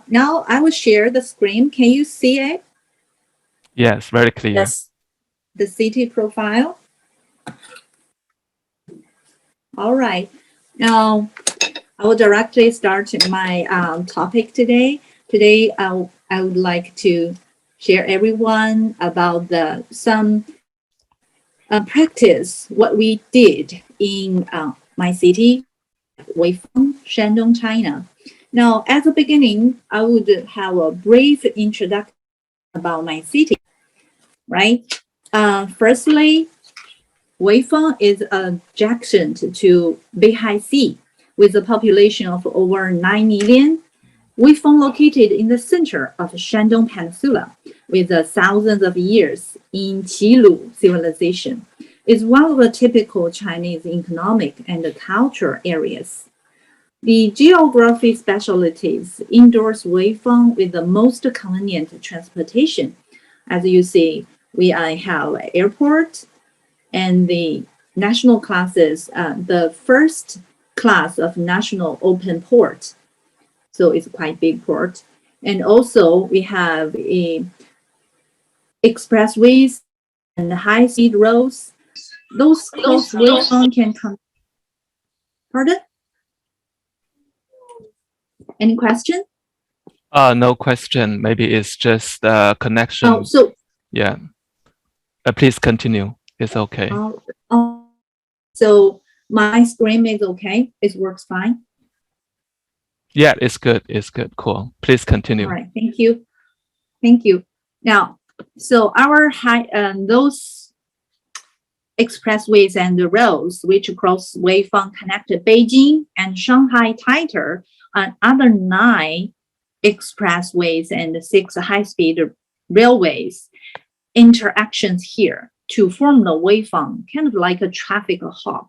Now I will share the screen. Can you see it? Yes, very clear. Yes. The city profile. All right. Now I will directly start my topic today. Today I would like to share everyone about some practice what we did in my city, Weifang, Shandong, China. Now, at the beginning, I would have a brief introduction about my city, right? Firstly, Weifang is adjacent to Beihai Sea with a population of over 9 million. Weifang located in the center of Shandong Peninsula with thousands of years in Qilu civilization. Is one of the typical Chinese economic and cultural areas. The geography specialties endorse Weifang with the most convenient transportation. As you see, we have airport and the national classes, the first class of national open port. So it's quite big port. And also we have expressways and high-speed roads. Those Weifang can come. Pardon? Any question? No question. Maybe it's just the connection. Oh, so yeah. Please continue. It's okay. So my screen is okay. It works fine. Yeah, it's good. It's good. Cool. Please continue. All right. Thank you. Thank you. Now, so our those expressways and the roads which cross Weifang connected Beijing and Shanghai tighter and other 9 expressways and 6 high-speed railways interactions here to form the Weifang, kind of like a traffic hub,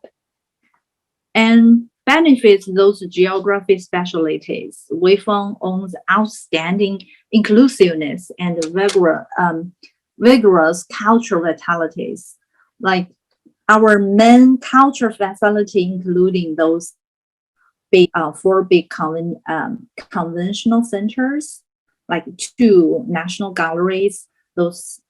and benefits those geography specialties. Weifang owns outstanding inclusiveness and vigorous cultural vitalities. Like our main culture facility, including those 4 big conventional centers, like 2 national galleries, those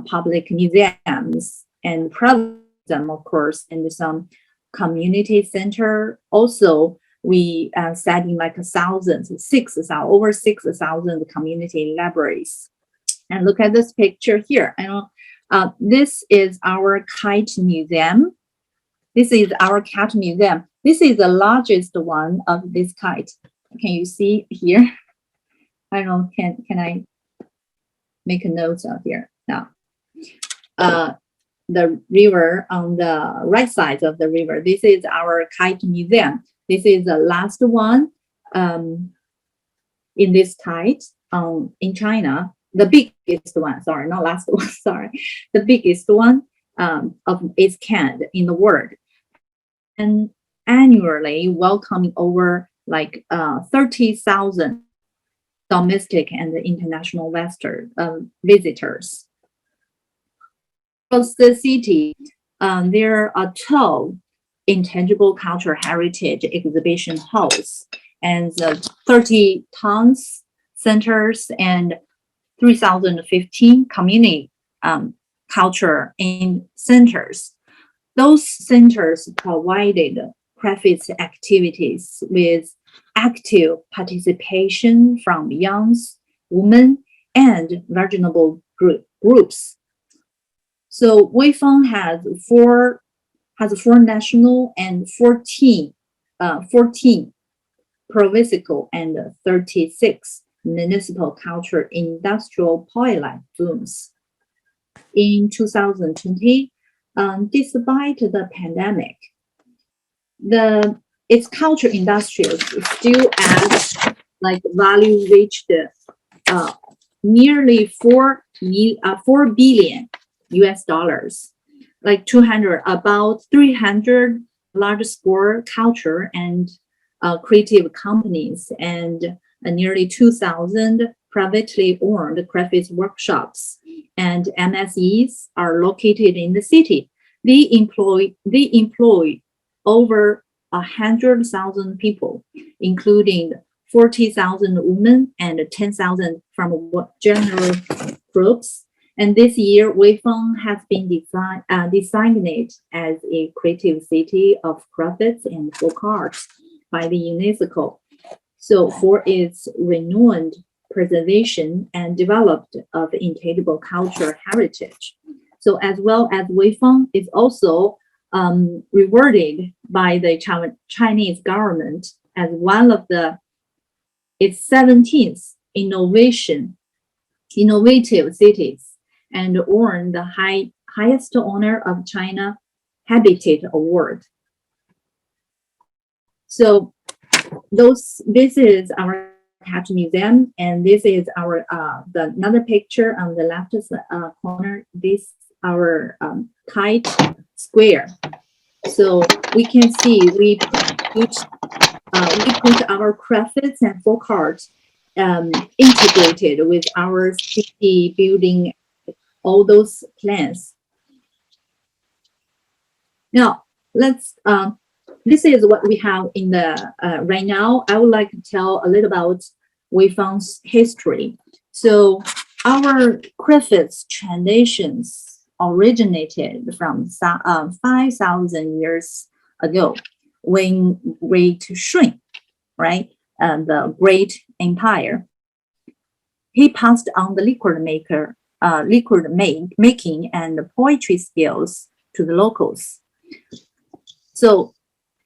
public museums, and private, of course, and some community center. Also, we studying like over 6,000 community libraries. And look at this picture here. This is our kite museum. This is our cat museum. This is the largest one of this kite. Can you see here? I don't know. Can I make a note of here now? The river on the right side of the river. This is our kite museum. This is the last one in this kite in China. The biggest one, sorry, not last one, sorry. The biggest one of its kind in the world. And annually welcoming over like 30,000 domestic and international visitors. Across the city, there are 12 intangible cultural heritage exhibition halls and 30 towns centers and 3,015 community culture in centers. Those centers provided craft activities with active participation from young women and vulnerable groups. So Weifang has four national and 14 provincial and 36 municipal culture industrial pilot zones. In 2020, despite the pandemic, its culture industries still add like value reached nearly $4 billion US dollars, like about 300 large-scale culture and creative companies and nearly 2,000 privately owned craft workshops and MSEs are located in the city. They employ over 100,000 people, including 40,000 women and 10,000 from general groups. And this year, Weifang has been designated as a creative city of crafts and folk arts by the UNESCO. So for its renowned preservation and developed of intangible cultural heritage. So as well as Weifang is also rewarded by the Chinese government as one of its 17th innovative cities and earned the highest honor of China Habitat Award. So this is our Catch Museum, and this is our another picture on the left corner. This our kite square. So we can see we put our crafts and folk art integrated with our city building, all those plans. Now let's. This is what we have in the right now. I would like to tell a little about Weifang's history. So our crafts traditions originated from 5,000 years ago when Great Shun, right, the Great Empire, he passed on the liquid making and the poetry skills to the locals. So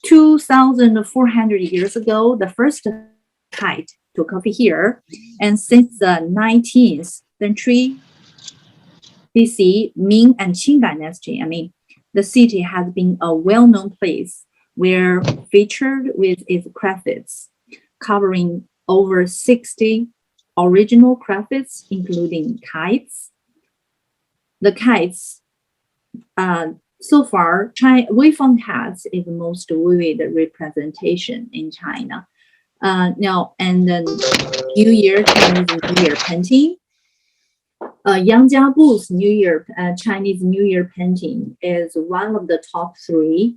2,400 years ago, the first kite took off here, and since the 19th century BC, Ming and Qing dynasty, the city has been a well-known place where featured with its crafts, covering over 60 original crafts, including kites. The kites, so far, Weifang has its most vivid representation in China. Now, and then Chinese New Year painting. Yang Jiabu's Chinese New Year painting is one of the top 3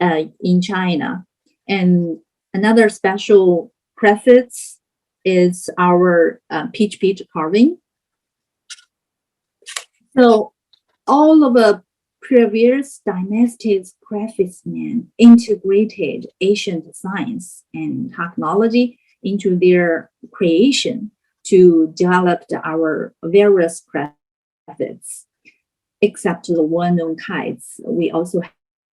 in China. And another special crafts is our peach carving. So all of the previous dynasties' craftsmen integrated ancient science and technology into their creation to develop our various crafts. Except the well-known kites, we also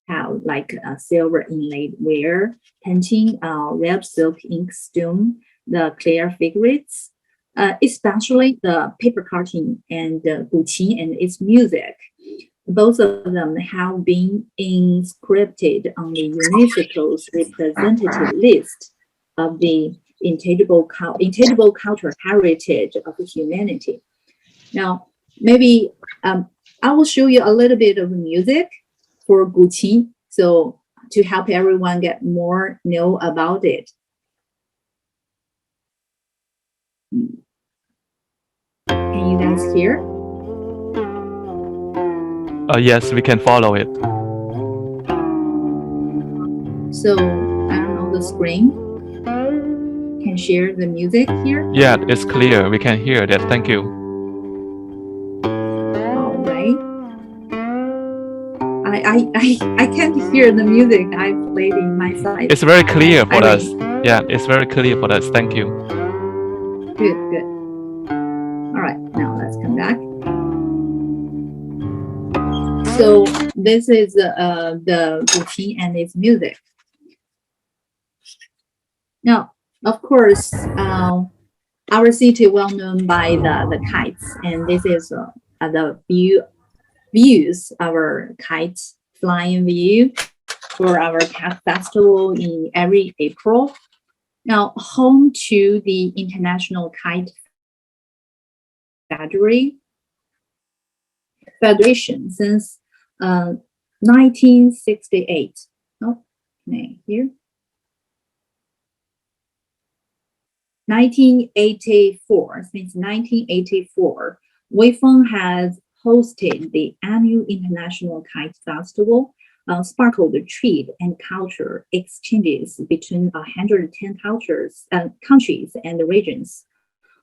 have like silver inlaid ware, painting, red silk inkstone, the clear figurates, especially the paper cutting and guqin and its music. Both of them have been inscribed on the UNESCO's representative list of the intangible cultural heritage of humanity. Now, maybe I will show you a little bit of music for guqin, so to help everyone get more know about it. Can you guys hear? Yes, we can follow it. So I don't know the screen. Can share the music here? Yeah, it's clear. We can hear that. Thank you. All right. I can't hear the music I played in my side. It's very clear for us. Yeah, it's very clear for us. Thank you. Good. All right, now let's come back. So this is the guqin and its music. Now, of course, our city well known by the kites, and this is the views our kites flying view for our cat festival in every April. Now, home to the International Kite Federation since 1968. Oh, here. 1984. Since 1984, Weifang has hosted the annual International Kite Festival, sparkled trade and culture exchanges between 110 countries and regions.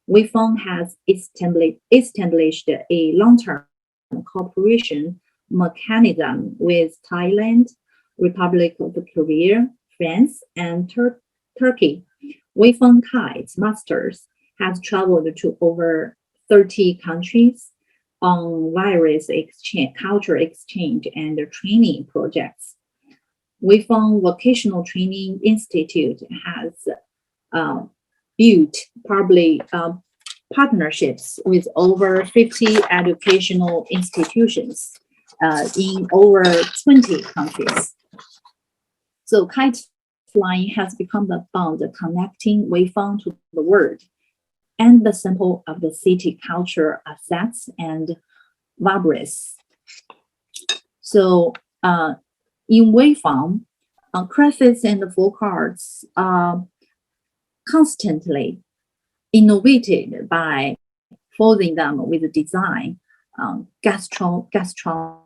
Weifang has established a long-term cooperation mechanism with Thailand, Republic of Korea, France, and Turkey. Weifang Kite's masters have traveled to over 30 countries on various culture exchange and training projects. Weifang Vocational Training Institute has built partnerships with over 50 educational institutions in over 20 countries. So kite flying has become the bond connecting Weifang to the world and the symbol of the city culture assets and vibrance. So in Weifang, crafts and folk arts are constantly innovated by following them with design, gastronomy,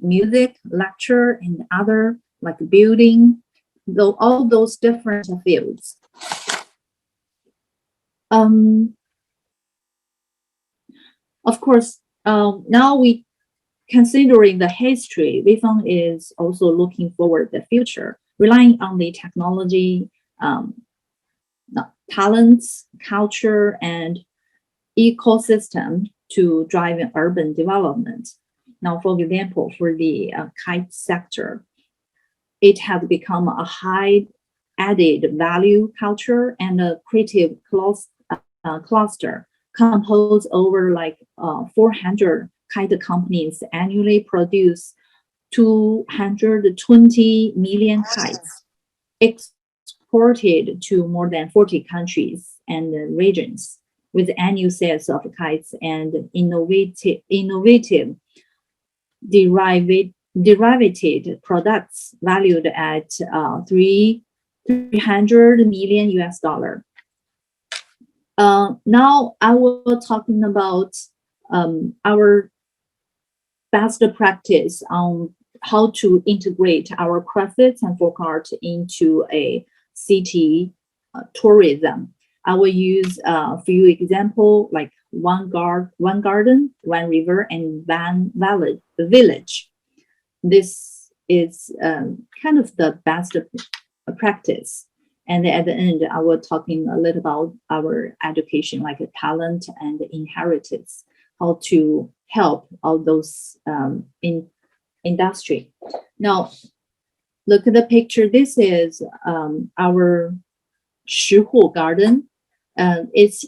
music, lecture, and other like building, though all those different fields. Of course, now we considering the history, Weifang is also looking forward the future, relying on the technology, talents, culture, and ecosystem to drive an urban development. Now, for example, for the kite sector, it has become a high added value culture and a creative cluster composed over like 400 kite companies annually produce 220 million kites exported to more than 40 countries and regions with annual sales of kites and innovative derivative products valued at $300 million US. Now I will talking about our best practice on how to integrate our crafts and folk art into a city tourism. I will use a few examples like one garden, one river, and one village. This is kind of the best practice. And at the end, I will talking a little about our education, like a talent and inheritance, how to help all those in industry. Now, look at the picture. This is our Shihu garden. It's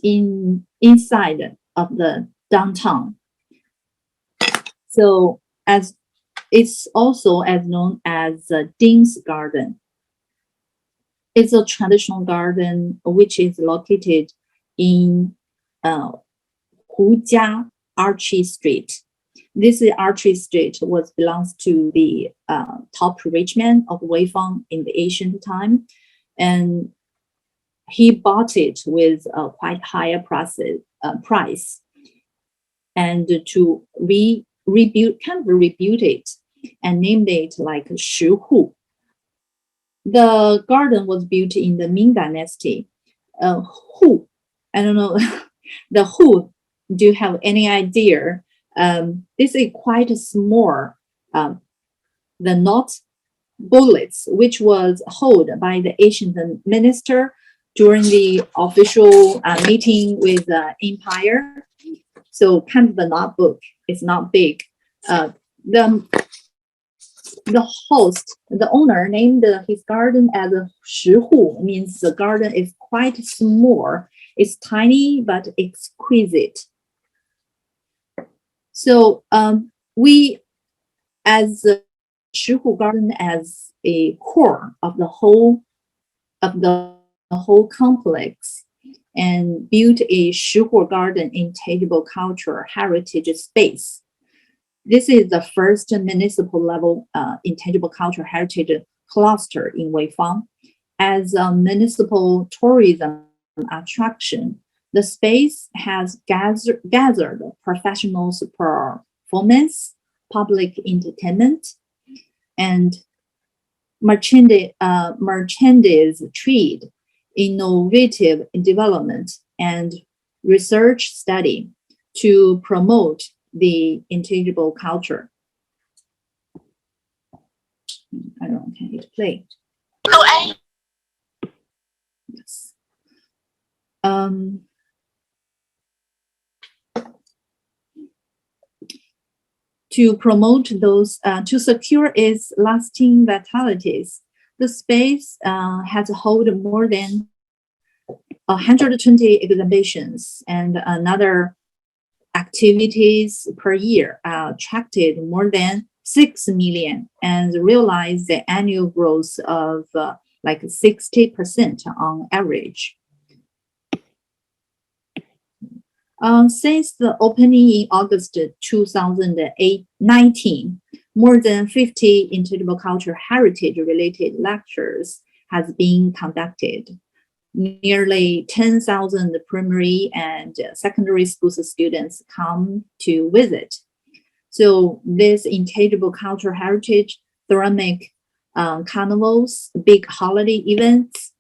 inside of the downtown. So as it's also as known as Ding's Garden. It's a traditional garden which is located in Hujia Archie Street. This Archie Street belongs to the top rich man of Weifang in the ancient time, and he bought it with a quite higher price, and to rebuild it and named it like Shihu. The garden was built in the Ming Dynasty. Hu, I don't know, the Hu, do you have any idea? This is quite small, the knot bullets, which was held by the ancient minister during the official meeting with the empire. So kind of the notebook is not big. The host, the owner, named his garden as Shihu, means the garden is quite small. It's tiny but exquisite. So we, as the Shihu garden, as a core of the whole complex, and built a Shihu garden intangible culture heritage space. This is the first municipal level intangible cultural heritage cluster in Weifang. As a municipal tourism attraction, the space has gathered professionals performance, public entertainment, and merchandise trade, innovative development, and research study to promote the intangible culture. I don't know, can it play? Yes. To promote those, to secure its lasting vitalities, the space has held more than 120 exhibitions and another activities per year, attracted more than 6 million and realized the annual growth of like 60% on average. Since the opening in August 2019, more than 50 intangible culture heritage related lectures has been conducted. Nearly 10,000 primary and secondary school students come to visit. So this intangible cultural heritage, ceramic carnivals, big holiday events.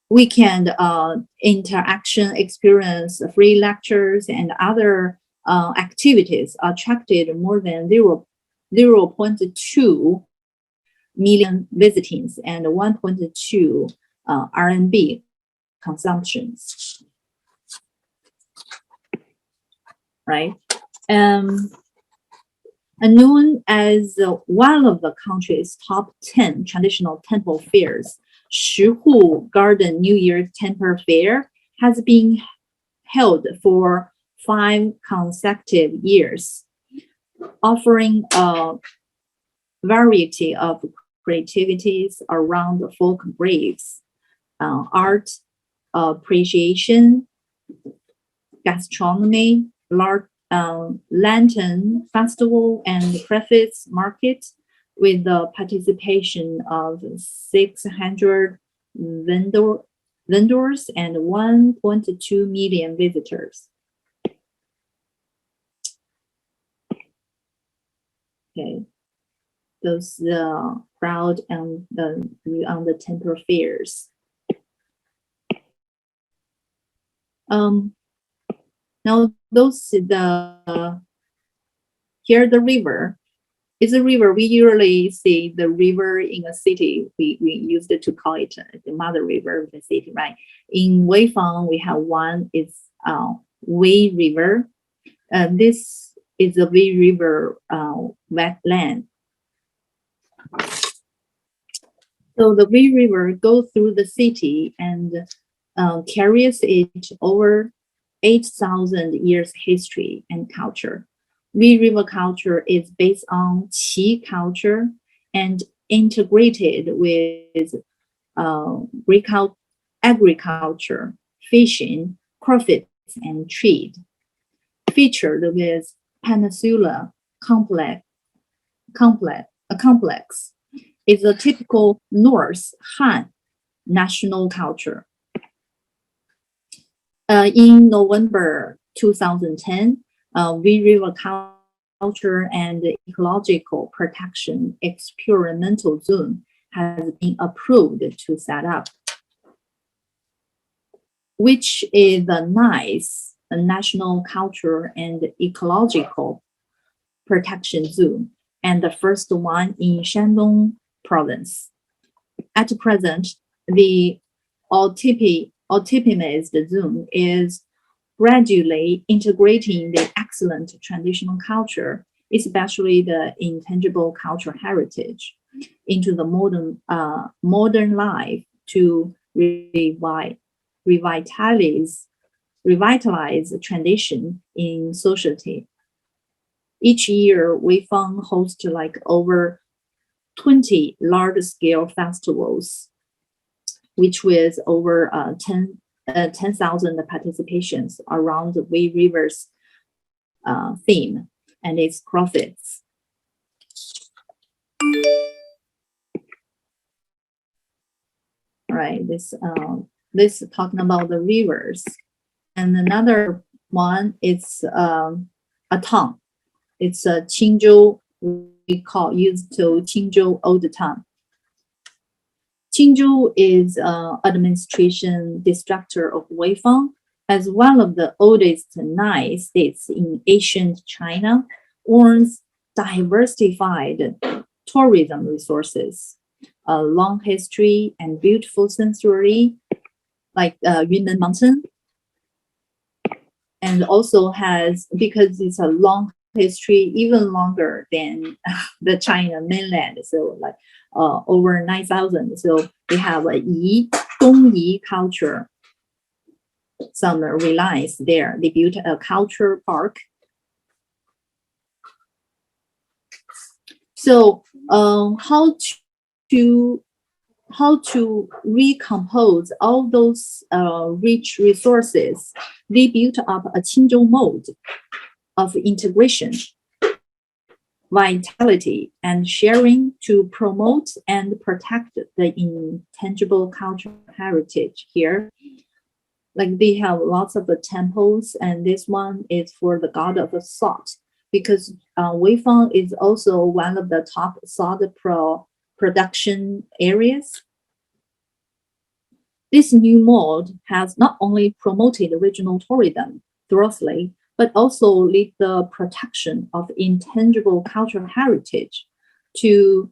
Weekend interaction experience, free lectures, and other activities attracted more than 0.2 million visitings and 1.2 RMB consumptions. Right? And known as one of the country's top 10 traditional temple fairs, Shihu Garden New Year Temple Fair has been held for 5 consecutive years, offering a variety of creativities around folk graves, art appreciation, gastronomy, lantern festival, and crafts market, with the participation of 600 vendors and 1.2 million visitors. Okay, those the crowd and on the temple fairs. Now those here the river. It's a river. We usually see the river in a city. We used to call it the mother river of the city, right? In Weifang, we have one. It's Wei River. This is the Wei River wetland. So the Wei River goes through the city and carries it over 8,000 years history and culture. Wei River culture is based on Qi culture and integrated with agriculture, fishing, crafts, and trade. Featured with peninsula complex is a typical North Han national culture. In November 2010, Wei River Culture and Ecological Protection Experimental Zone has been approved to set up, which is a NICE, a National Culture and Ecological Protection Zone, and the first one in Shandong province. At present, the optimized zone is gradually integrating the excellent traditional culture, especially the intangible cultural heritage, into the modern life to revitalize tradition in society. Each year, Weifang hosts like over 20 large-scale festivals, which with over 10,000 participations around the Wei River's theme and its profits. All right? This talking about the rivers, and another one is a town. It's a Qingzhou. We used to Qingzhou Old Town. Qingzhou is administration district of Weifang, as one of the oldest 9 states in ancient China, owns diversified tourism resources, a long history and beautiful sensory, like Yunnan Mountain, and also has, because it's a long history, even longer than the China mainland, so like over 9,000. So they have a Dongyi culture. Some relies there. They built a culture park. So how to recompose all those rich resources? They built up a Qingzhou mode of integration, vitality, and sharing to promote and protect the intangible cultural heritage here. Like they have lots of temples, and this one is for the god of salt, because Weifang is also one of the top salt production areas. This new mode has not only promoted regional tourism thoroughly, but also lead the protection of intangible cultural heritage to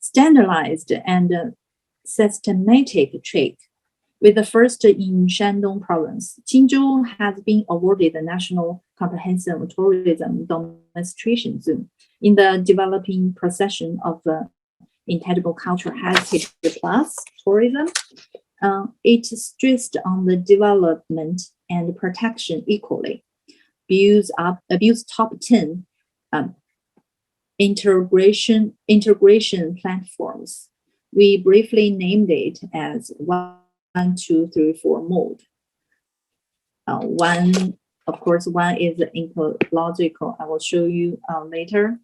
standardized and systematic trade. With the first in Shandong province, Qingzhou has been awarded the National Comprehensive Tourism Demonstration Zone in the developing procession of intangible cultural heritage plus tourism. It stressed on the development and protection equally, builds top 10 integration platforms. We briefly named it as 1, 2, 3, 4 mode. One, of course, one is ecological. I will show you later.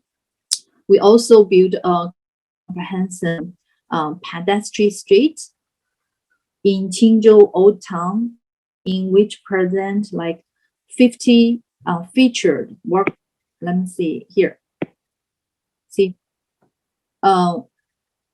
We also built a comprehensive pedestrian street in Qingzhou Old Town, in which present like 50 featured work. Let me see here. See,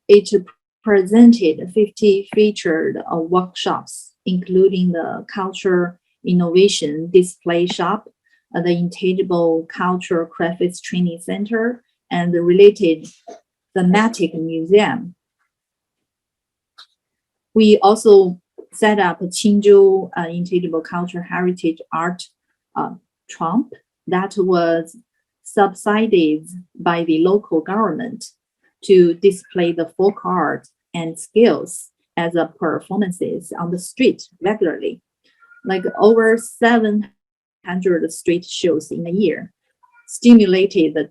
it presented 50 featured workshops, including the culture innovation display shop, the intangible culture crafts training center, and the related thematic museum. We also set up a Qingzhou Intangible Cultural Heritage Art Trump that was subsidized by the local government to display the folk art and skills as a performances on the street regularly, like over 700 street shows in a year, stimulated the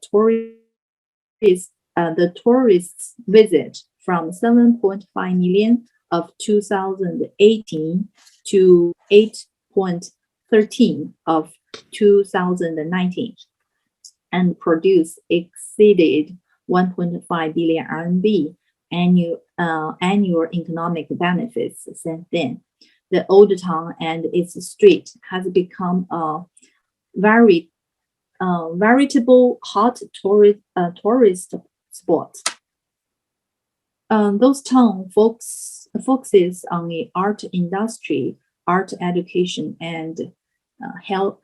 tourists visit from 7.5 million of 2018 to 8.13 of 2019, and exceeded 1.5 billion RMB annual economic benefits since then. The old town and its street has become a veritable hot tourist spot. Those town focuses on the art industry, art education, and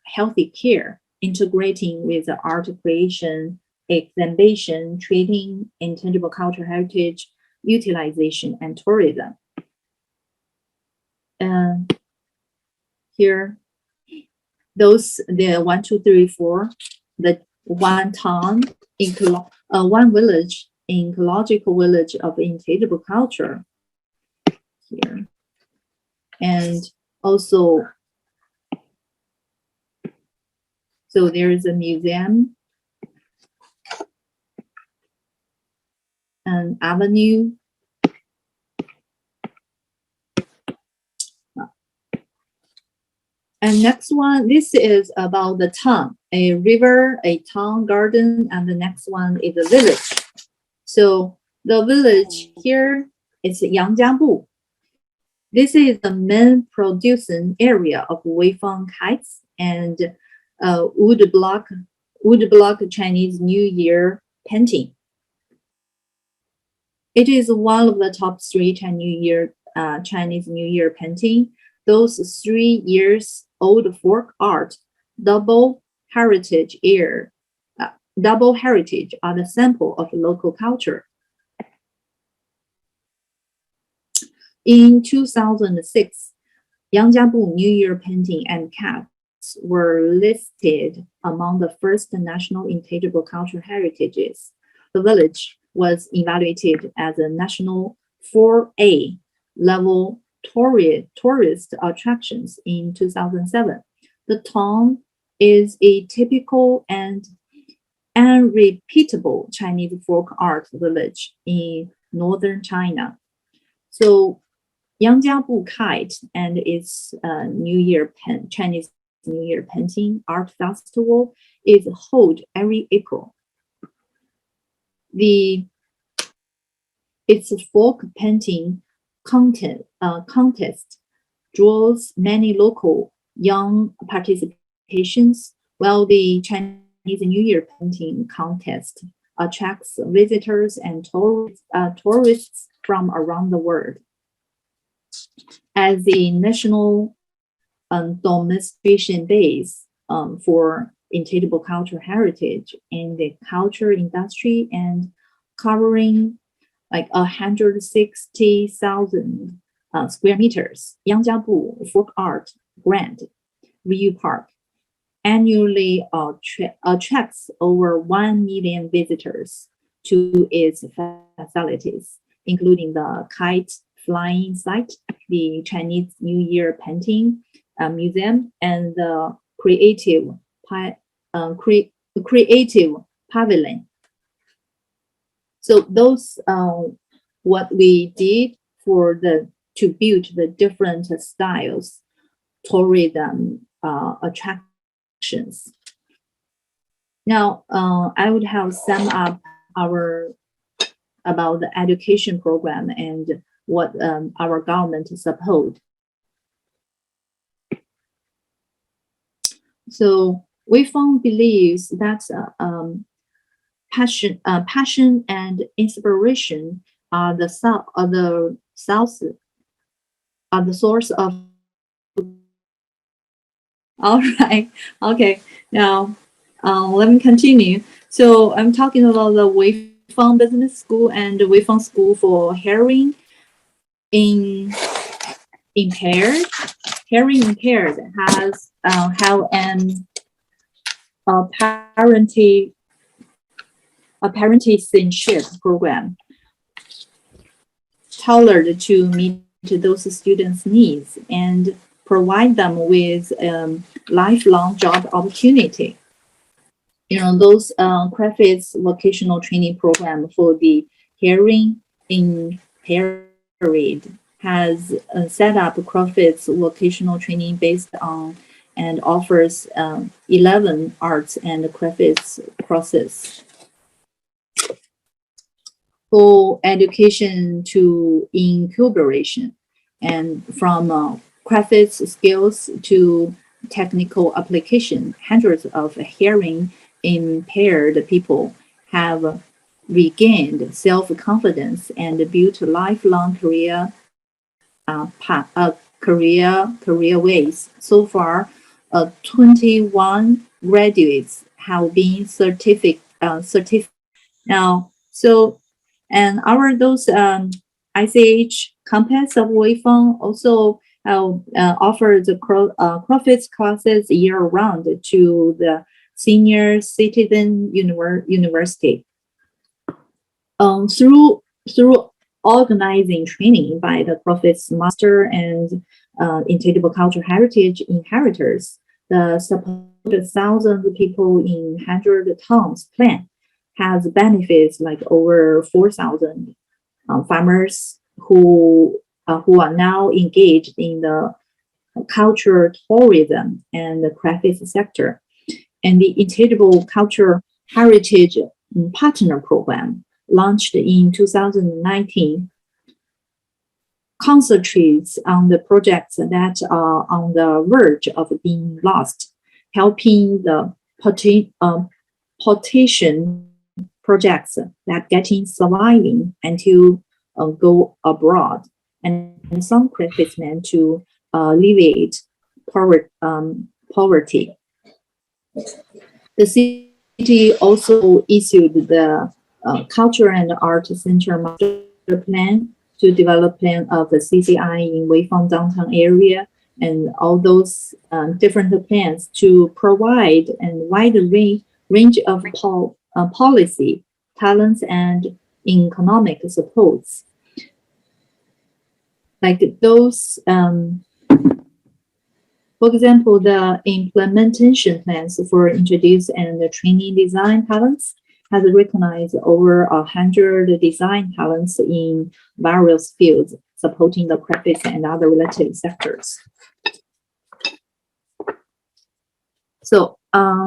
healthy care, integrating with the art creation, exhibition, trading, intangible cultural heritage, utilization, and tourism. Here, the 1, 2, 3, 4, the one town, one village, ecological village of intangible culture here, and also, so there is a museum, an avenue, and next one, this is about the town, a river, a town garden, and the next one is a village. So the village here it's Yangjiabu. This is the main producing area of Weifang kites and woodblock Chinese New Year painting. It is one of the top 3 Chinese New Year painting. Those 3 years old folk art, double heritage are the sample of local culture. In 2006, Yangjiabu New Year painting and cats were listed among the first national intangible cultural heritages. The village was evaluated as a national 4A level tourist attractions in 2007. The town is a typical and unrepeatable Chinese folk art village in northern China. So Yangjiabu Kite and its Chinese New Year painting art festival is held every April. Its folk painting contest draws many local young participations, while the Chinese New Year painting contest attracts visitors and tourists from around the world. As the national demonstration base for intangible cultural heritage in the culture industry and covering like 160,000 square meters, Yangjiabu Folk Art Grand View Park annually attracts over 1 million visitors to its facilities, including the kite flying site, the Chinese New Year painting museum, and the creative pavilion. So those what we did to build the different styles tourism attractions. Now I would have sum up about the education program and what our government support. So Weifang believes that passion and inspiration are the source of. All right, okay. Now let me continue. So I'm talking about the Weifang Business School and the Weifang School for Hearing Impaired. Hearing impaired has have apprenticeship program tailored to meet those students' needs and provide them with lifelong job opportunity. You know, those Crafts vocational training program for the hearing impaired has set up Crafts vocational training based on and offers 11 arts and crafts courses for education to incubation, and from crafts skills to technical application. Hundreds of hearing impaired people have regained self-confidence and built lifelong career ways. So far, 21 graduates have been certified. Now, so and those ICH campus of Weifang also offer the Crafts classes year-round to the senior citizen university. Through organizing training by the Crafts master and intangible cultural heritage inheritors, the supported 1,000 people in 100 towns plan has benefits like over 4,000 farmers who are now engaged in the culture tourism and the crafts sector. And the Intangible Cultural Heritage Partner Program, launched in 2019, concentrates on the projects that are on the verge of being lost, helping the potential projects that getting surviving until go abroad, and some credits meant to alleviate poverty. The city also issued the Culture and Art Center Master Plan to develop plan of the CCI in Weifang downtown area, and all those different plans to provide a wide range of policy, talents, and economic supports. Like those, for example, the implementation plans for introduce and training design talents has recognized over 100 design talents in various fields, supporting the graphics and other related sectors. So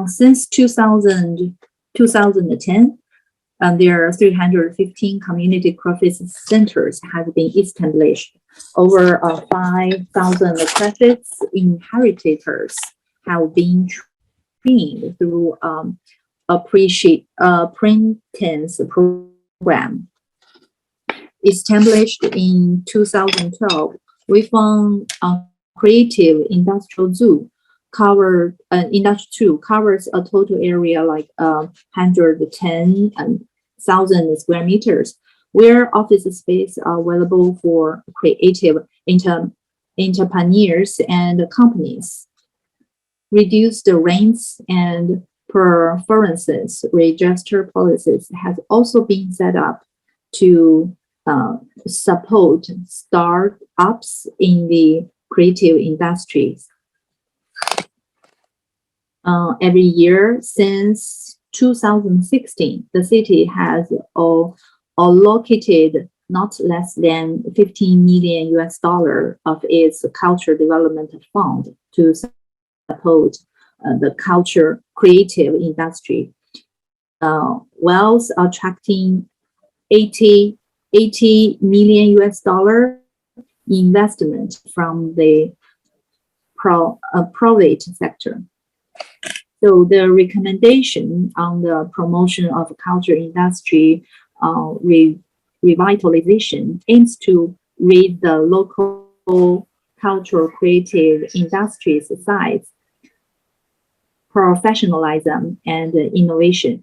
since 2010, there are 315 community graphics centers have been established. Over 5,000 graphics inheritors have been trained through apprentice program. Established in 2012, Weifang Creative Industrial Zoo covers a total area like 110,000 square meters, where office space are available for creative entrepreneurs and companies. Reduced rents and preferences register policies has also been set up to support startups in the creative industries. Every year since 2016, the city has allocated not less than $15 million of its culture development fund to support the culture creative industry, while attracting $80 million investment from the private sector. So the recommendation on the promotion of culture industry revitalization aims to raise the local cultural creative industry's size, professionalism, and innovation.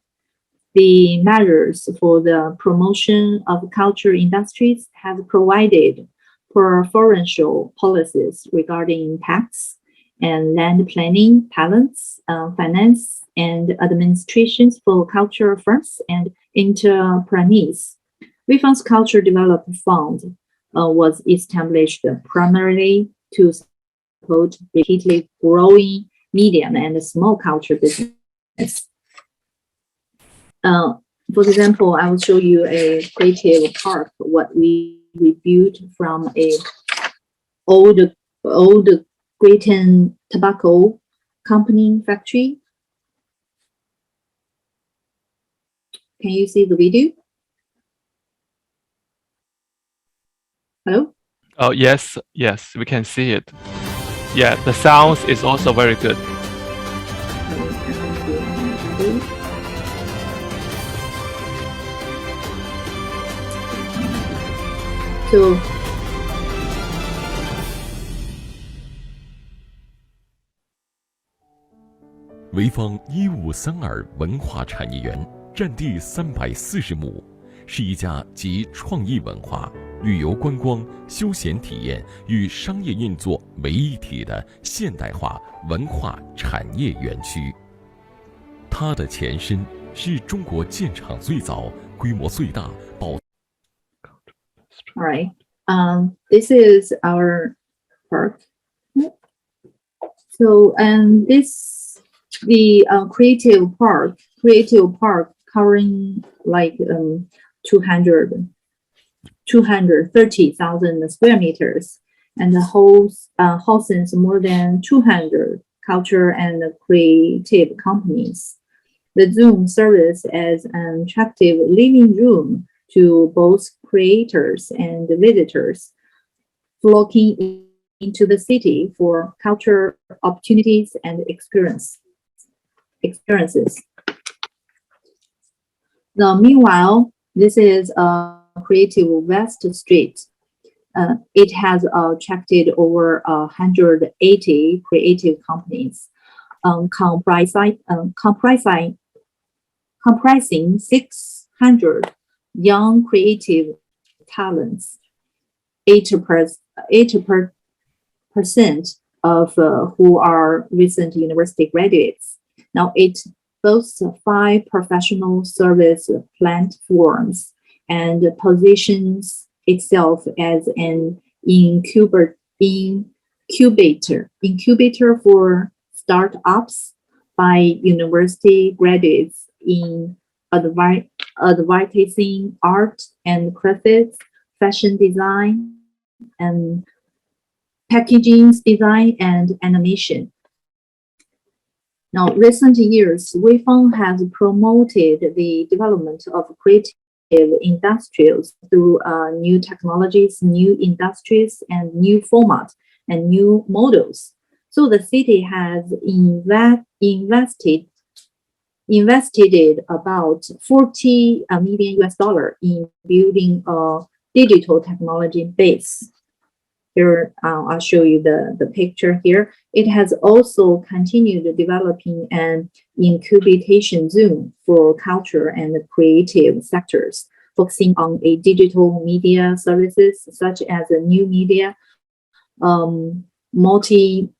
The measures for the promotion of culture industries have provided preferential policies regarding tax and land planning, talents, finance, and administrations for cultural firms and entrepreneurs. Weifang's Culture Development Fund was established primarily to support repeatedly growing medium and small culture business. For example, I will show you a creative park, what we built from a old Greaton tobacco company factory. Can you see the video? Hello? Oh, yes, we can see it. Yeah, the sound is also very good. So, 潍坊1532文化产业园占地340亩，是一家集创意文化、旅游观光、休闲体验与商业运作为一体的现代化文化产业园区。它的前身是中国建厂最早、规模最大、保。All right. This is our park. So, the creative park covering like 230,000 square meters, and houses more than 200 culture and creative companies. The Zoom serves as an attractive living room to both creators and visitors. flocking into the city for culture opportunities and experiences. Now, meanwhile, this is a creative West Street. It has attracted over 180 creative companies, comprising 600 young creative talents. 80% of who are recent university graduates. Now it boasts 5 professional service platforms and positions itself as an incubator for startups by university graduates in advertising, art and crafts, fashion design, and packaging design and animation. Now, recent years, Weifang has promoted the development of creative industries through new technologies, new industries, and new formats and new models. So the city has invested about $40 million in building a digital technology base. Here, I'll show you the picture here. It has also continued developing an incubation zone for culture and creative sectors, focusing on a digital media services such as a new media, multimedia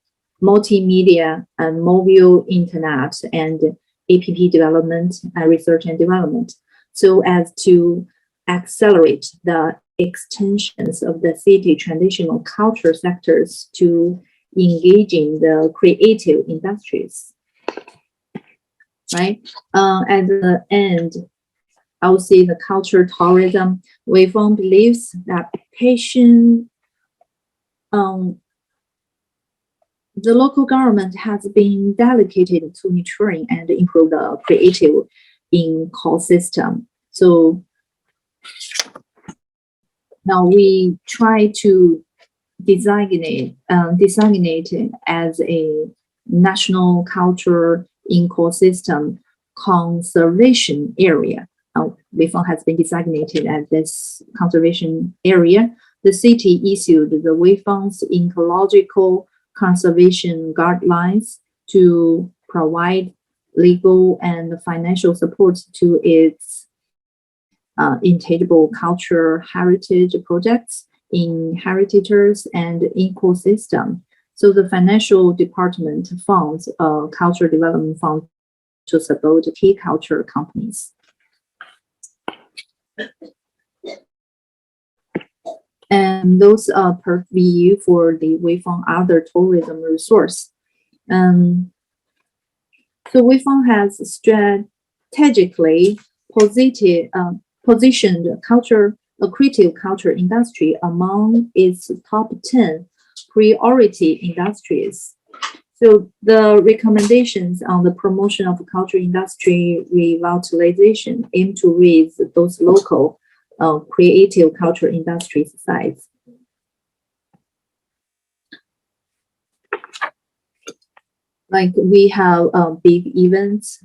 and mobile internet and app development, research and development, so as to accelerate the extensions of the city traditional culture sectors to engaging the creative industries. Right? At the end, I would say the culture tourism. Weifang believes that the local government has been dedicated to nurturing and improve the creative ecosystem. So now we try to designate it as a national culture ecosystem conservation area. Weifang has been designated as this conservation area. The city issued the Weifang's ecological conservation guidelines to provide legal and financial support to its intangible culture heritage projects in heritages and ecosystem. So the financial department funds a culture development fund to support key culture companies. And those are per view for the Weifang other tourism resource. So Weifang has strategically positioned a creative culture industry among its top 10 priority industries. So the recommendations on the promotion of culture industry revitalization aim to raise those local creative culture industries size. Like we have big events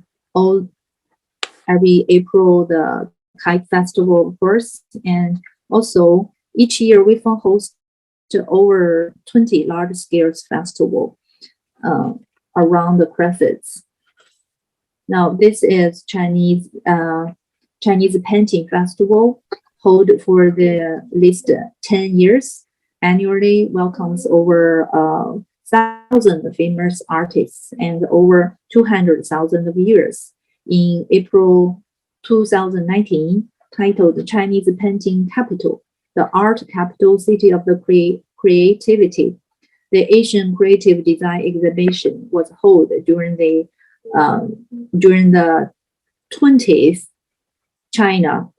every April, the Kite Festival, of course, and also each year Weifang hosts over 20 large-scale festivals around the crafts. Now this is Chinese Painting Festival, held for the least 10 years, annually welcomes over 1,000 famous artists and over 200,000 viewers. In April 2019, titled Chinese Painting Capital, the art capital city of the creativity, the Asian Creative Design Exhibition was held during the 20th China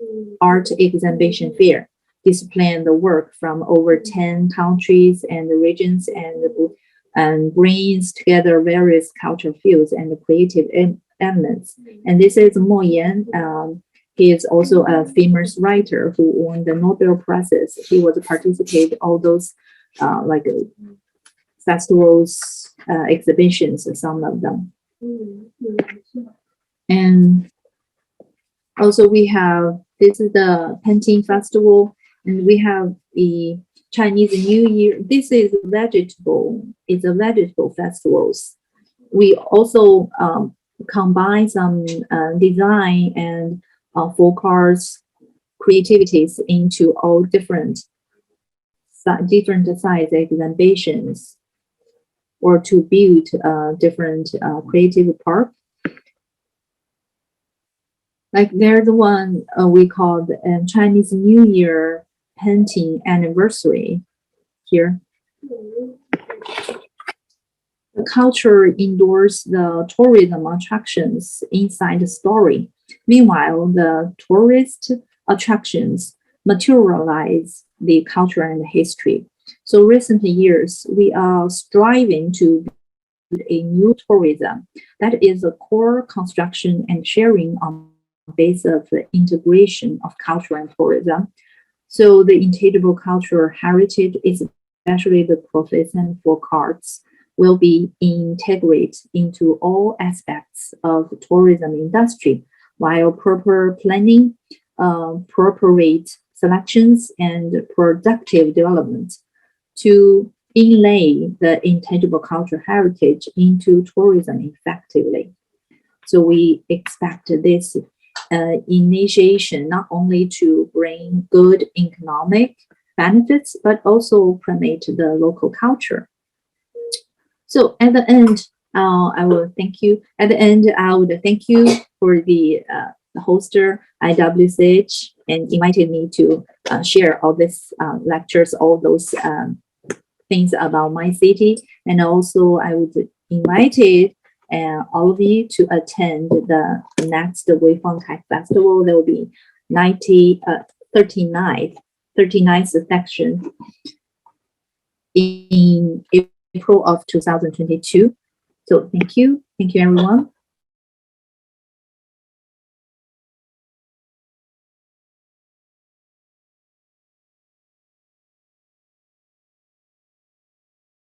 Art Exhibition Fair, displaying the work from over 10 countries and regions and brings together various cultural fields and creative elements. And this is Mo Yan. He is also a famous writer who won the Nobel Prizes. He was participated all those like festivals, exhibitions, some of them. And also we have, this is the Painting Festival, and we have the Chinese New Year. This is vegetable, it's a vegetable festivals. We also combine some design and folk arts creativities into all different size exhibitions, or to build different creative park. Like there's one we call the Chinese New Year Painting Anniversary here. The culture endorses the tourism attractions inside the story. Meanwhile, the tourist attractions materialize the culture and history. So recent years, we are striving to build a new tourism that is a core construction and sharing on base of the integration of culture and tourism. So the intangible cultural heritage, especially the profession for arts, will be integrated into all aspects of the tourism industry, while proper planning, appropriate selections, and productive development to inlay the intangible cultural heritage into tourism effectively. So we expect this initiation not only to bring good economic benefits, but also promote the local culture. So at the end, I will thank you. At the end, I would thank you for the hoster, IWCH, and invited me to share all these lectures, all those things about my city. And also I would invite all of you to attend the next Weifang Festival. There will be 39th section in April of 2022. So thank you everyone.